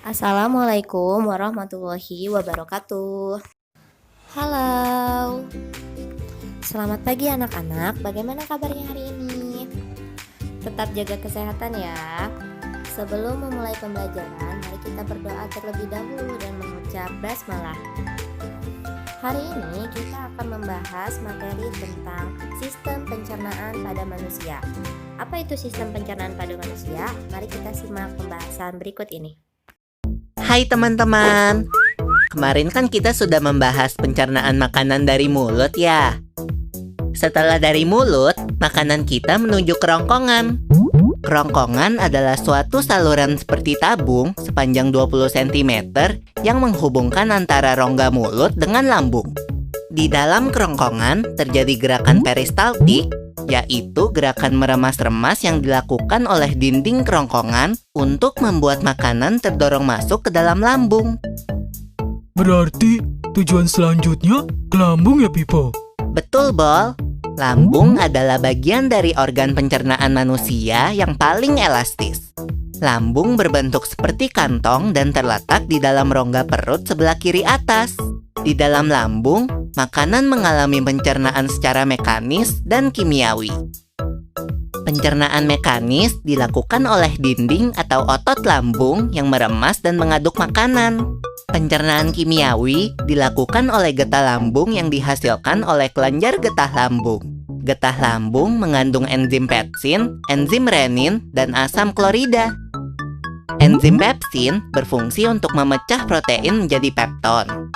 Assalamualaikum warahmatullahi wabarakatuh. Halo, selamat pagi anak-anak. Bagaimana kabarnya hari ini? Tetap jaga kesehatan ya. Sebelum memulai pembelajaran, mari kita berdoa terlebih dahulu dan mengucap basmalah. Hari ini kita akan membahas materi tentang sistem pencernaan pada manusia. Apa itu sistem pencernaan pada manusia? Mari kita simak pembahasan berikut ini. Hai teman-teman, kemarin kan kita sudah membahas pencernaan makanan dari mulut ya. Setelah dari mulut, makanan kita menuju kerongkongan. Kerongkongan adalah suatu saluran seperti tabung sepanjang 20 cm yang menghubungkan antara rongga mulut dengan lambung. Di dalam kerongkongan terjadi gerakan peristaltik, yaitu gerakan meremas-remas yang dilakukan oleh dinding kerongkongan untuk membuat makanan terdorong masuk ke dalam lambung. Berarti tujuan selanjutnya ke lambung ya, Pipo? Betul, Bol. Lambung adalah bagian dari organ pencernaan manusia yang paling elastis. Lambung berbentuk seperti kantong dan terletak di dalam rongga perut sebelah kiri atas. Di dalam lambung, makanan mengalami pencernaan secara mekanis dan kimiawi. Pencernaan mekanis dilakukan oleh dinding atau otot lambung yang meremas dan mengaduk makanan. Pencernaan kimiawi dilakukan oleh getah lambung yang dihasilkan oleh kelenjar getah lambung. Getah lambung mengandung enzim pepsin, enzim renin, dan asam klorida. Enzim pepsin berfungsi untuk memecah protein menjadi pepton.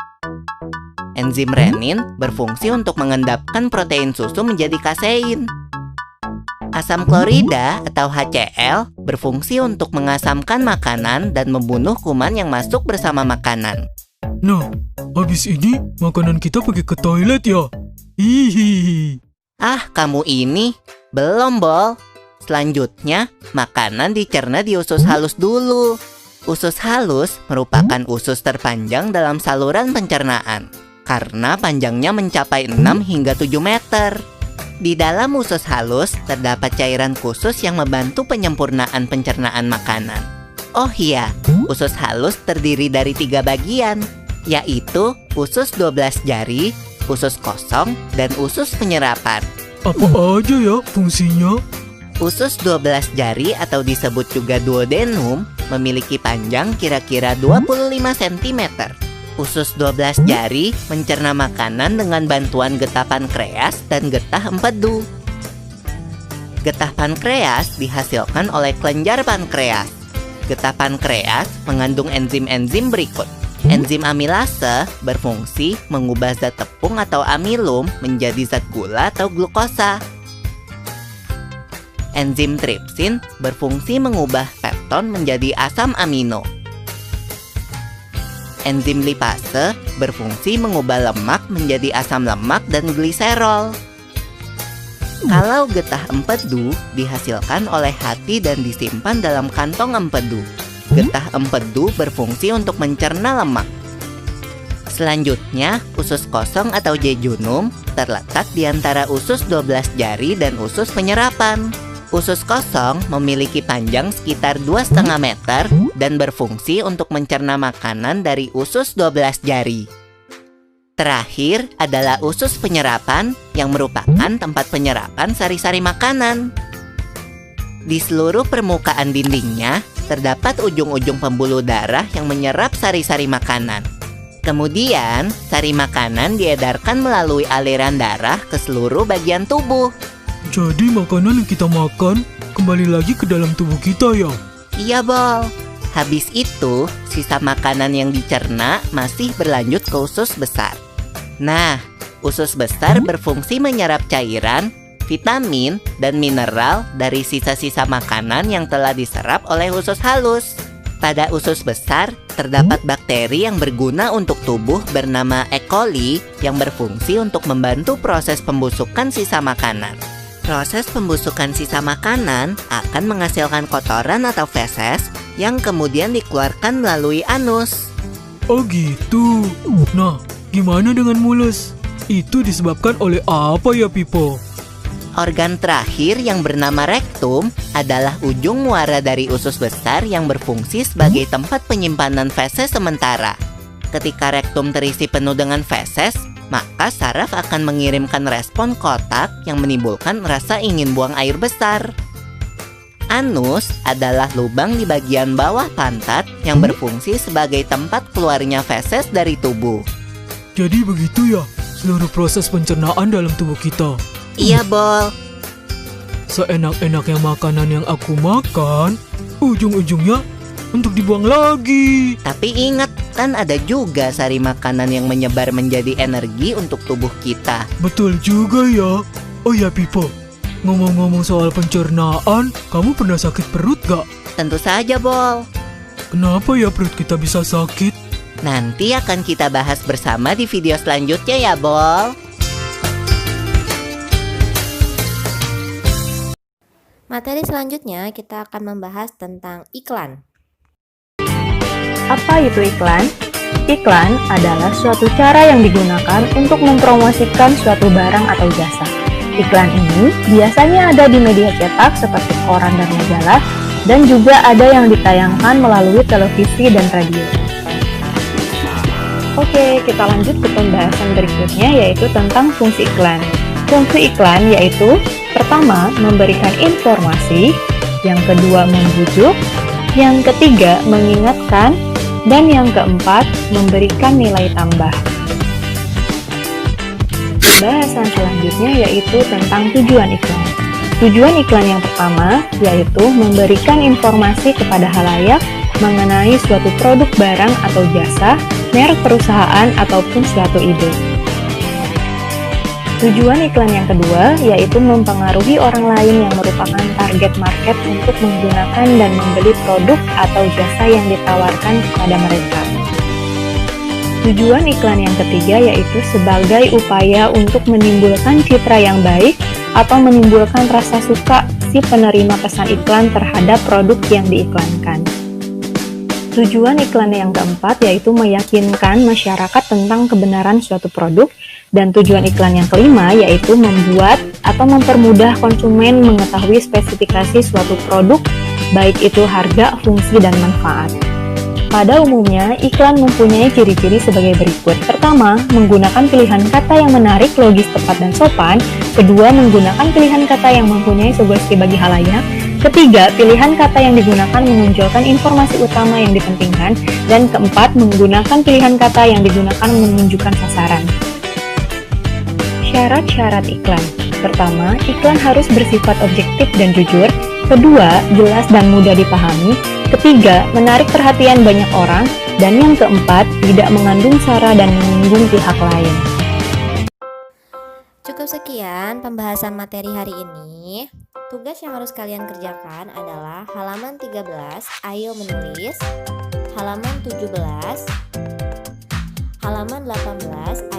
Enzim renin berfungsi untuk mengendapkan protein susu menjadi kasein. Asam klorida atau HCl berfungsi untuk mengasamkan makanan dan membunuh kuman yang masuk bersama makanan. Nah, habis ini makanan kita pergi ke toilet ya? Hihihi. Ah, kamu ini belum, Bol. Selanjutnya, makanan dicerna di usus halus dulu. Usus halus merupakan usus terpanjang dalam saluran pencernaan, karena panjangnya mencapai 6 hingga 7 meter. Di dalam usus halus terdapat cairan khusus yang membantu penyempurnaan pencernaan makanan. Oh iya, usus halus terdiri dari 3 bagian, yaitu usus 12 jari, usus kosong, dan usus penyerapan. Apa aja ya fungsinya? Usus 12 jari atau disebut juga duodenum memiliki panjang kira-kira 25 cm. Usus 12 jari mencerna makanan dengan bantuan getah pankreas dan getah empedu. Getah pankreas dihasilkan oleh kelenjar pankreas. Getah pankreas mengandung enzim-enzim berikut. Enzim amilase berfungsi mengubah zat tepung atau amilum menjadi zat gula atau glukosa. Enzim tripsin berfungsi mengubah pepton menjadi asam amino. Enzim lipase berfungsi mengubah lemak menjadi asam lemak dan gliserol. Kalau getah empedu dihasilkan oleh hati dan disimpan dalam kantong empedu. Getah empedu berfungsi untuk mencerna lemak. Selanjutnya, usus kosong atau jejunum terletak di antara usus 12 jari dan usus penyerapan. Usus kosong memiliki panjang sekitar 2,5 meter dan berfungsi untuk mencerna makanan dari usus 12 jari. Terakhir adalah usus penyerapan yang merupakan tempat penyerapan sari-sari makanan. Di seluruh permukaan dindingnya terdapat ujung-ujung pembuluh darah yang menyerap sari-sari makanan. Kemudian, sari makanan diedarkan melalui aliran darah ke seluruh bagian tubuh. Jadi makanan yang kita makan kembali lagi ke dalam tubuh kita ya? Iya, Bol. Habis itu, sisa makanan yang dicerna masih berlanjut ke usus besar. Nah, usus besar berfungsi menyerap cairan, vitamin, dan mineral dari sisa-sisa makanan yang telah diserap oleh usus halus. Pada usus besar, terdapat bakteri yang berguna untuk tubuh bernama E. coli yang berfungsi untuk membantu proses pembusukan sisa makanan. Proses pembusukan sisa makanan akan menghasilkan kotoran atau feses yang kemudian dikeluarkan melalui anus. Oh gitu. Nah, gimana dengan mulus? Itu disebabkan oleh apa ya, Pipo? Organ terakhir yang bernama rektum adalah ujung muara dari usus besar yang berfungsi sebagai tempat penyimpanan feses sementara. Ketika rektum terisi penuh dengan feses, maka saraf akan mengirimkan respon kotak yang menimbulkan rasa ingin buang air besar. Anus adalah lubang di bagian bawah pantat yang berfungsi sebagai tempat keluarnya feses dari tubuh. Jadi begitu ya, seluruh proses pencernaan dalam tubuh kita. Iya, Bol. Seenak-enaknya makanan yang aku makan, ujung-ujungnya untuk dibuang lagi. Tapi ingat, kan ada juga sari makanan yang menyebar menjadi energi untuk tubuh kita. Betul juga ya. Oh ya Pipo, ngomong-ngomong soal pencernaan, kamu pernah sakit perut gak? Tentu saja, Bol. Kenapa ya perut kita bisa sakit? Nanti akan kita bahas bersama di video selanjutnya ya, Bol. Materi selanjutnya kita akan membahas tentang iklan. Apa itu iklan? Iklan adalah suatu cara yang digunakan untuk mempromosikan suatu barang atau jasa. Iklan ini biasanya ada di media cetak seperti koran dan majalah, dan juga ada yang ditayangkan melalui televisi dan radio. Oke, kita lanjut ke pembahasan berikutnya, yaitu tentang fungsi iklan. Fungsi iklan yaitu pertama, memberikan informasi, yang kedua, membujuk, yang ketiga, mengingatkan, dan yang keempat, memberikan nilai tambah. Pembahasan selanjutnya yaitu tentang tujuan iklan. Tujuan iklan yang pertama yaitu memberikan informasi kepada halayak mengenai suatu produk barang atau jasa, merek perusahaan, ataupun suatu ide. Tujuan iklan yang kedua yaitu mempengaruhi orang lain yang merupakan target market untuk menggunakan dan membeli produk atau jasa yang ditawarkan kepada mereka. Tujuan iklan yang ketiga yaitu sebagai upaya untuk menimbulkan citra yang baik atau menimbulkan rasa suka si penerima pesan iklan terhadap produk yang diiklankan. Tujuan iklan yang keempat yaitu meyakinkan masyarakat tentang kebenaran suatu produk, dan tujuan iklan yang kelima yaitu membuat atau mempermudah konsumen mengetahui spesifikasi suatu produk, baik itu harga, fungsi, dan manfaat. Pada umumnya, iklan mempunyai ciri-ciri sebagai berikut. Pertama, menggunakan pilihan kata yang menarik, logis, tepat, dan sopan. Kedua, menggunakan pilihan kata yang mempunyai sugesti bagi halayak. Ketiga, pilihan kata yang digunakan menonjolkan informasi utama yang dipentingkan. Dan keempat, menggunakan pilihan kata yang digunakan menunjukkan sasaran. Syarat-syarat iklan. Pertama, iklan harus bersifat objektif dan jujur. Kedua, jelas dan mudah dipahami. Ketiga, menarik perhatian banyak orang. Dan yang keempat, tidak mengandung sara dan menyinggung pihak lain. Cukup sekian pembahasan materi hari ini. Tugas yang harus kalian kerjakan adalah halaman 13, ayo menulis, halaman 17, halaman 18,